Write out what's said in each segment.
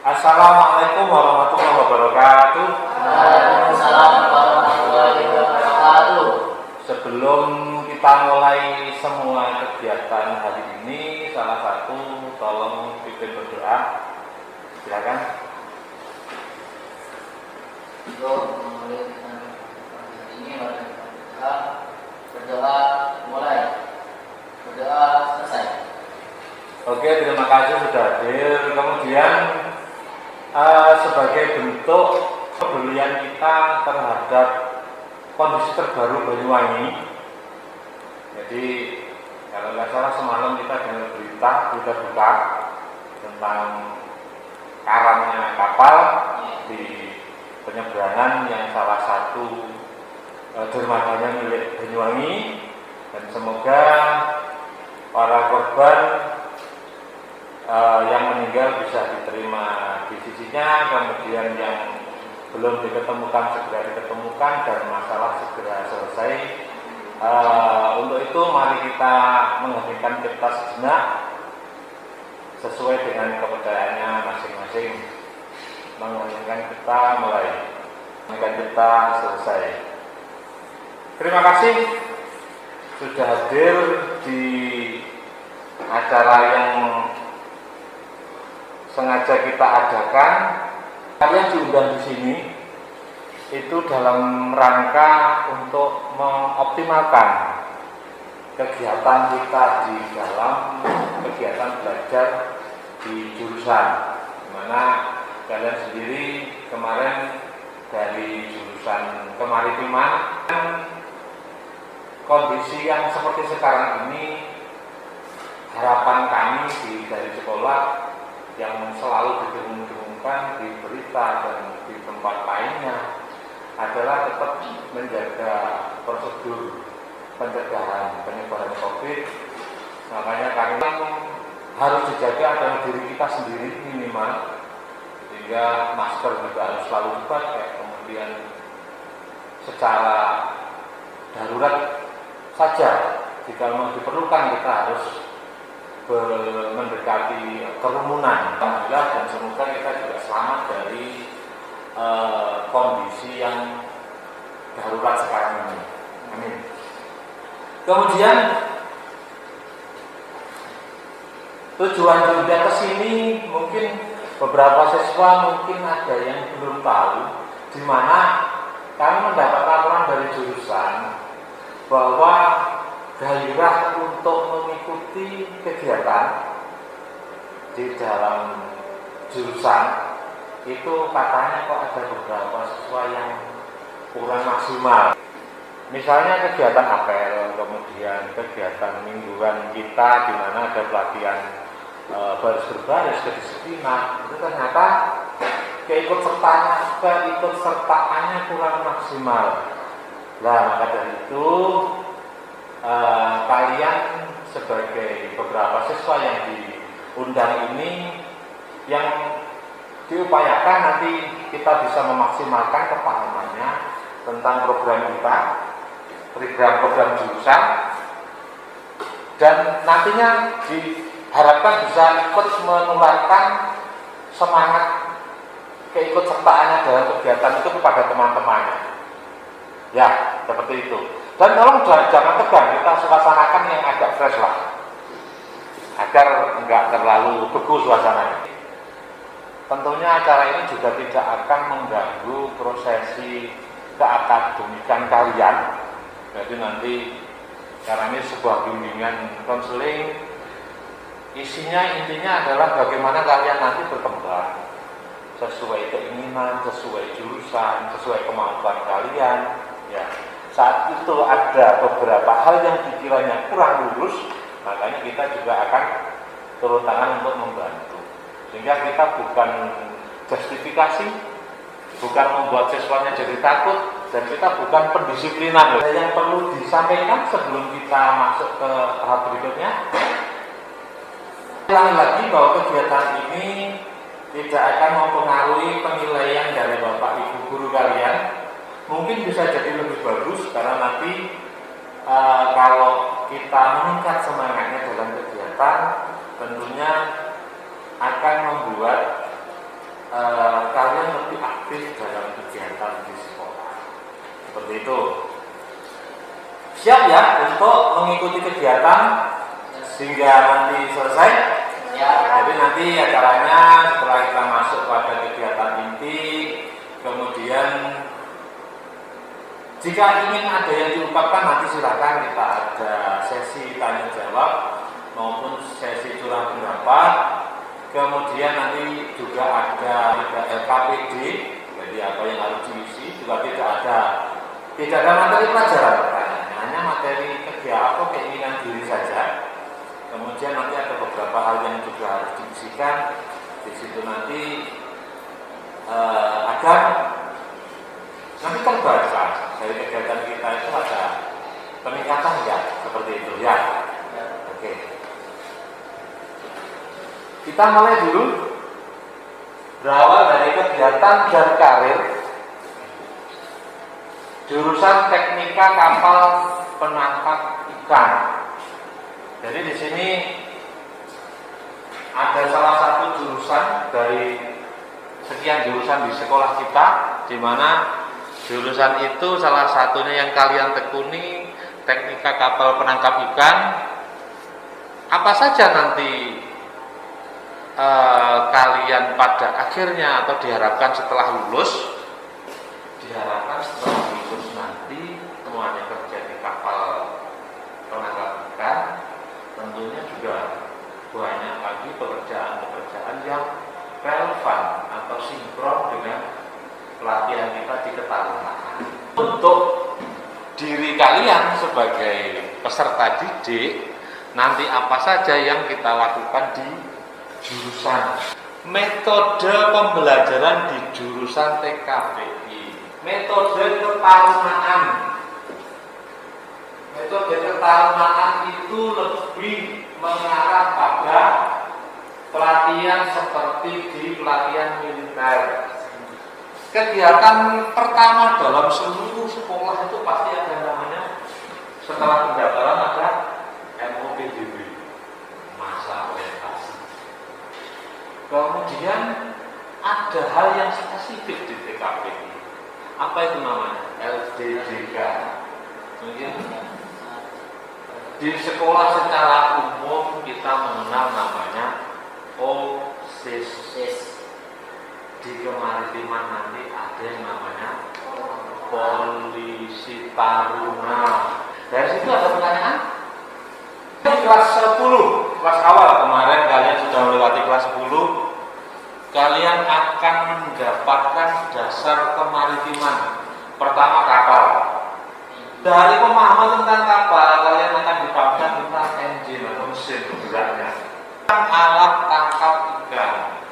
Assalamualaikum warahmatullahi wabarakatuh. Waalaikumsalam warahmatullahi wabarakatuh. Sebelum kita mulai semua kegiatan hari ini, salah satu tolong pimpin berdoa. Silakan. Untuk memulai hari ini, mari kita berdoa mulai, berdoa selesai. Oke, terima kasih sudah hadir. Kemudian sebagai bentuk kepedulian kita terhadap kondisi terbaru Banyuwangi. Jadi kalau nggak salah semalam kita dengar berita buka tentang karamnya kapal di penyeberangan yang salah satu dermatanya milik Banyuwangi, dan semoga para korban yang meninggal bisa diterima di sisinya, kemudian yang belum diketemukan segera diketemukan dan masalah segera selesai. Untuk itu mari kita menghadirkan kita sejenak sesuai dengan kepercayaannya masing-masing, mengingatkan kita mulai, mengingatkan kita selesai. Terima kasih sudah hadir di acara yang sengaja kita adakan. Kalian diundang di sini itu dalam rangka untuk mengoptimalkan kegiatan kita di dalam kegiatan belajar di jurusan, dimana kalian sendiri kemarin dari jurusan kemaritiman. Kondisi yang seperti sekarang ini, harapan kami dari sekolah yang selalu didengung-dengungkan di berita dan di tempat lainnya adalah tetap menjaga prosedur pencegahan penyebaran COVID. Makanya kami harus dijaga adalah diri kita sendiri minimal, sehingga masker juga harus selalu dipakai. Kemudian secara darurat saja jika memang diperlukan kita harus mendekati kerumunan. Alhamdulillah, dan semoga kita juga selamat dari kondisi yang darurat sekarang ini. Amin. Kemudian tujuan Jogja ke sini, mungkin beberapa siswa mungkin ada yang belum tahu, di mana kami mendapat laporan dari jurusan bahwa gairah untuk mengikuti kegiatan di dalam jurusan itu katanya kok ada beberapa siswa yang kurang maksimal. Misalnya kegiatan apel, kemudian kegiatan mingguan kita di mana ada pelatihan baris berbaris, kedisiplinan, itu ternyata keikutsertaannya kurang maksimal. Nah, maka dari itu kalian sebagai beberapa siswa yang diundang ini, yang diupayakan nanti kita bisa memaksimalkan kepahamannya tentang program kita, program jurusan, dan nantinya diharapkan bisa ikut menularkan semangat keikutsertaannya dalam kegiatan itu kepada teman-temannya. Ya, seperti itu. Dan tolong jangan tegang, kita suasanakan yang agak fresh lah, agar enggak terlalu beku suasananya. Tentunya acara ini juga tidak akan mengganggu prosesi keakademikan kalian. Jadi nanti, karena ini sebuah bimbingan konseling, intinya adalah bagaimana kalian nanti berkembang sesuai keinginan, sesuai jurusan, sesuai kemampuan kalian. Ya. Saat itu ada beberapa hal yang dikiranya kurang lurus, makanya kita juga akan turun tangan untuk membantu. Sehingga kita bukan justifikasi, bukan membuat siswanya jadi takut, dan kita bukan pendisiplinan. Yang perlu disampaikan sebelum kita masuk ke tahap berikutnya, ulangi lagi bahwa kegiatan ini tidak akan mempengaruhi penilaian dari Bapak Ibu guru kalian. Mungkin bisa jadi lebih bagus karena nanti kalau kita meningkat semangatnya dalam kegiatan, tentunya akan membuat Seperti itu. Siap ya untuk mengikuti kegiatan sehingga nanti selesai? Ya. Jadi nanti acaranya setelah kita masuk pada kegiatan inti, kemudian jika ingin ada yang diungkapkan nanti silakan kita ada sesi tanya jawab maupun sesi curah pendapat. Kemudian nanti juga ada LKPD, jadi apa yang harus diisi juga tidak ada materi pelajaran pertanyaannya, hanya materi kegiatan atau keinginan diri saja. Kemudian nanti ada beberapa hal yang juga harus diisikan di situ nanti agar nanti terbaca dari kegiatan kita itu ada peningkatan ya, seperti itu ya. Oke. Kita mulai dulu berawal dari kegiatan dan karir jurusan teknika kapal penangkap ikan. Jadi di sini ada salah satu jurusan dari sekian jurusan di sekolah kita, di mana jurusan itu salah satunya yang kalian tekuni teknika kapal penangkap ikan. Apa saja nanti kalian pada akhirnya atau diharapkan setelah lulus? Diharapkan setelah lulus nanti semuanya kerja di kapal penangkap ikan. Tentunya juga banyak lagi pekerjaan-pekerjaan yang relevan atau sinkron dengan pelatihan kita di ketarunaan. Untuk diri kalian sebagai peserta didik, nanti apa saja yang kita lakukan di jurusan. Metode pembelajaran di jurusan TKPI, metode ketarunaan. Metode ketarunaan itu lebih mengarah pada pelatihan seperti di pelatihan militer. Kegiatan pertama dalam seluruh sekolah itu pasti ada namanya, setelah pendaftaran ada MOPDB, masa orientasi. Kemudian ada hal yang spesifik di TKPI. Apa itu namanya? LDDK. Mungkin di sekolah secara umum kita mengenal namanya OSIS. Di kemaritiman nanti ada yang namanya Polisi Taruna. Dari situ ada pertanyaan? Kelas 10, kelas awal kemarin kalian sudah melewati kelas 10. Kalian akan mendapatkan dasar kemaritiman. Pertama kapal. Dari pemahaman tentang kapal, kalian akan dipahamkan tentang engine atau mesin bergeraknya, alat tangkap ikan.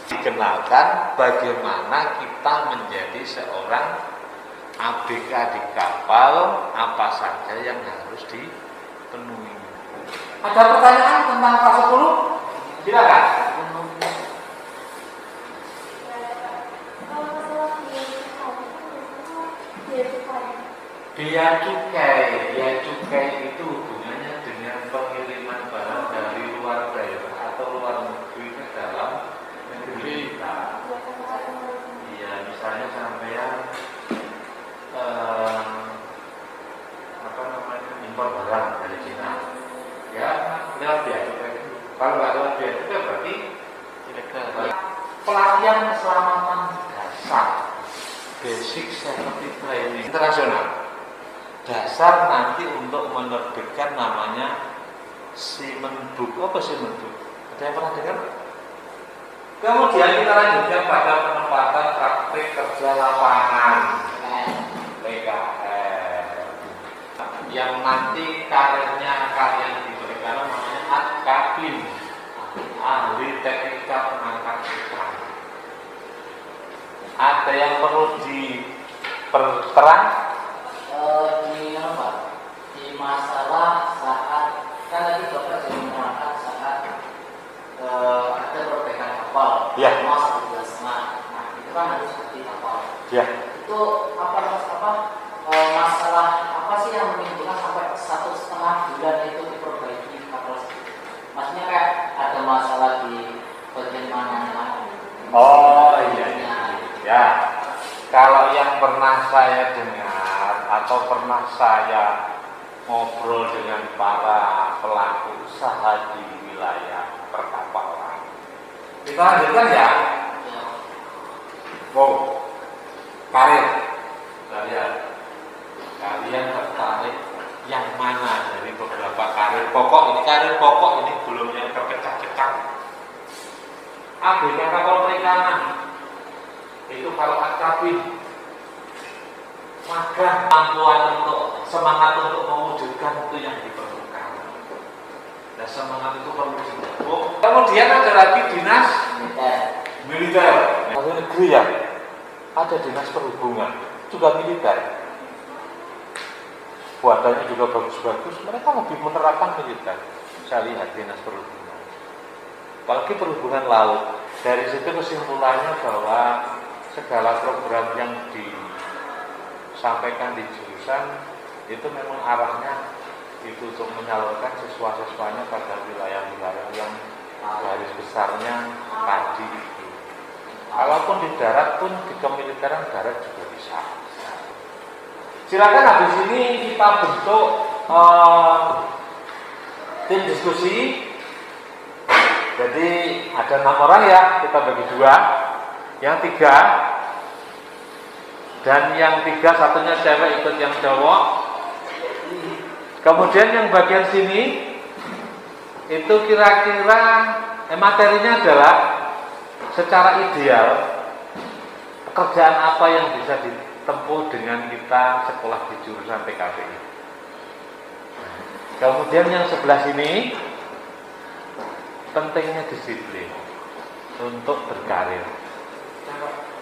Dikenalkan bagaimana kita menjadi seorang ABK di kapal, apa saja yang harus dipenuhi. Ada pertanyaan tentang kelas 10? Silakan. Biaya cukai itu hubungannya dengan pengiriman barang dari luar daerah atau luar negeri ke dalam negeri kita. Iya, misalnya sampean impor barang dari Cina, ya lewat biaya cukai. Kalau nggak lewat biaya cukai berarti ilegal. Pelatihan keselamatan dasar, basic safety training internasional. Dasar nanti untuk menerbitkan namanya Simenbuk. Apa Simenbuk? Ada yang pernah dengar? Kemudian kita lanjutkan pada penempatan praktik kerja lapangan PKL, yang nanti karirnya kalian diberikan namanya ADKAPIM, ahli teknika penangkap ikan. Ada yang perlu diperterang? Di masalah saat kan tadi Bapak sudah menerangkan saat ada perbaikan kapal, ya. Mas 12 nah itu kan harus seperti kapal. Ya. Itu masalah apa sih yang menimbulkan sampai 1,5 bulan itu diperbaiki kapal? Maksudnya kayak ada masalah di bagian mananya? Oh iya. Ya. Kalau yang pernah saya dengar atau pernah saya ngobrol dengan para pelaku usaha di wilayah perkapalan. Kita lanjutkan ya. Wow, karir. Kalian tertarik yang mana dari beberapa karir pokok? Ini karir pokok, ini belum yang terpecah-pecah. ABK kapal perikanan itu kalau akabin magang, kemampuan untuk semangat untuk mewujudkan itu yang diperlukan. Dan semangat itu perlu didukung. Kemudian ada lagi dinas militer. Ada negeri ya, ada dinas perhubungan, juga militer. Buatannya juga bagus-bagus. Mereka lebih menerapkan militer. Saya lihat dinas perhubungan. Apalagi perhubungan laut. Dari situ kesimpulannya bahwa segala program yang disampaikan di jurusan itu memang arahnya itu untuk menyalurkan siswa-siswanya pada wilayah-wilayah yang garis besarnya tadi itu. Kalaupun di darat pun di kemiliteran darat juga bisa. Silakan habis ini kita bentuk tim diskusi. Jadi ada 6 orang ya, kita bagi 2. Yang 3 dan yang 3 satunya cewek ikut yang cowok. Kemudian yang bagian sini itu kira-kira materinya adalah secara ideal pekerjaan apa yang bisa ditempuh dengan kita sekolah di jurusan PKPI. Kemudian yang sebelah sini pentingnya disiplin untuk berkarir.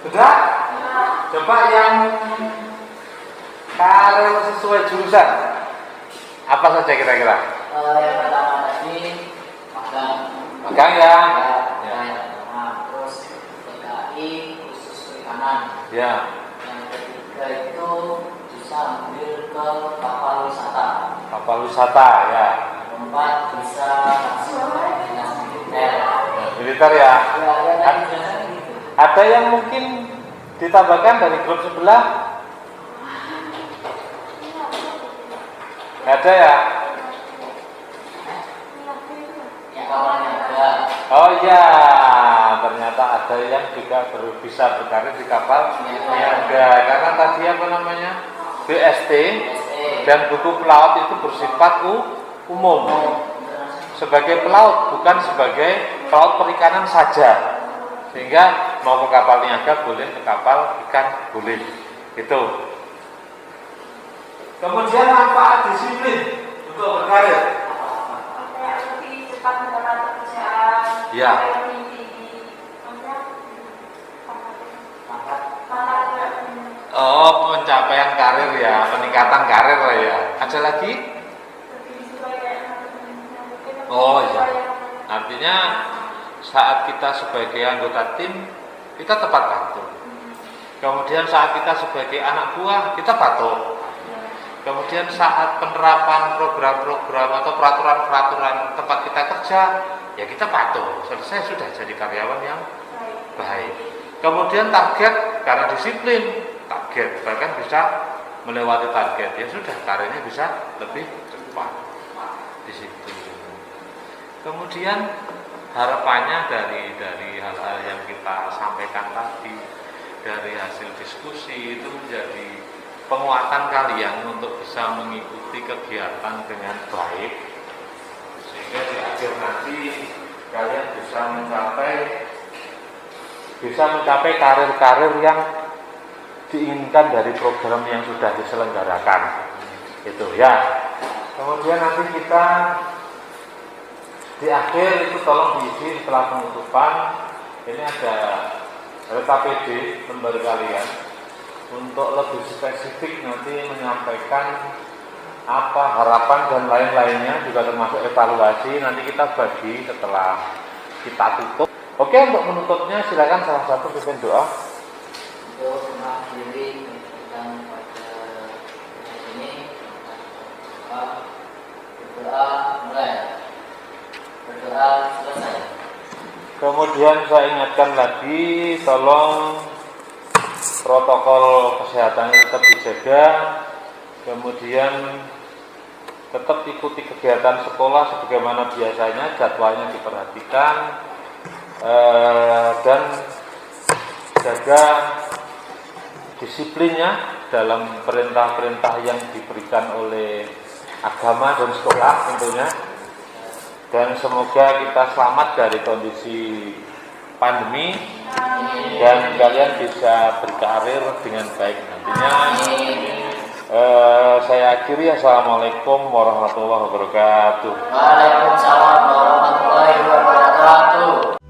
Sudah? Coba yang karir sesuai jurusan apa saja kira-kira? Yang pertama tadi magang. Magang ya. Terus PKI khusus perikanan. Ya. Yang ketiga itu bisa ambil ke kapal wisata. Kapal wisata ya. Yang keempat bisa masuk ke dinas militer. Militer ya. Gitu. Ada yang mungkin ditambahkan dari grup sebelah? Gak ada ya? Yang kawannya ada. Oh ya, ternyata ada yang juga bisa berkarir di kapal niaga. Karena tadi apa namanya? BST dan buku pelaut itu bersifat umum. Sebagai pelaut, bukan sebagai pelaut perikanan saja. Sehingga mau ke kapal niaga boleh, ke kapal ikan boleh. Itu. Kemudian manfaat disiplin untuk berkarir. Lebih cepat mendapatkan pekerjaan. Ya. Lebih tinggi. Oh, pencapaian karir ya, peningkatan karir lah ya. Ada lagi? Oh iya. Artinya saat kita sebagai anggota tim kita tepat patuh. Kemudian saat kita sebagai anak buah kita patuh. Kemudian saat penerapan program-program atau peraturan-peraturan tempat kita kerja, ya kita patuh. Selesai sudah jadi karyawan yang baik. Kemudian target karena disiplin, target bahkan bisa melewati target. Ya sudah karirnya bisa lebih cepat di situ. Kemudian harapannya dari hal-hal yang kita sampaikan tadi, dari hasil diskusi itu menjadi penguatan kalian untuk bisa mengikuti kegiatan dengan baik, sehingga di akhir nanti kalian bisa mencapai karir-karir yang diinginkan dari program yang sudah diselenggarakan. Itu ya. Kemudian nanti kita di akhir itu tolong diisi setelah penutupan. Ini ada RKPD lembar kalian untuk lebih spesifik nanti menyampaikan apa harapan dan lain-lainnya, juga termasuk evaluasi. Nanti kita bagi setelah kita tutup. Oke, untuk menutupnya silakan salah satu pimpin doa. Untuk mengakhiri kegiatan pada ini, berdoa mulai, berdoa selesai. Kemudian saya ingatkan lagi, tolong protokol kesehatannya tetap dijaga, kemudian tetap ikuti kegiatan sekolah sebagaimana biasanya, jadwalnya diperhatikan, dan jaga disiplinnya dalam perintah-perintah yang diberikan oleh agama dan sekolah tentunya. Dan semoga kita selamat dari kondisi pandemi dan kalian bisa berkarir dengan baik nantinya. Saya akhiri, assalamualaikum warahmatullahi wabarakatuh. Waalaikumsalam warahmatullahi wabarakatuh.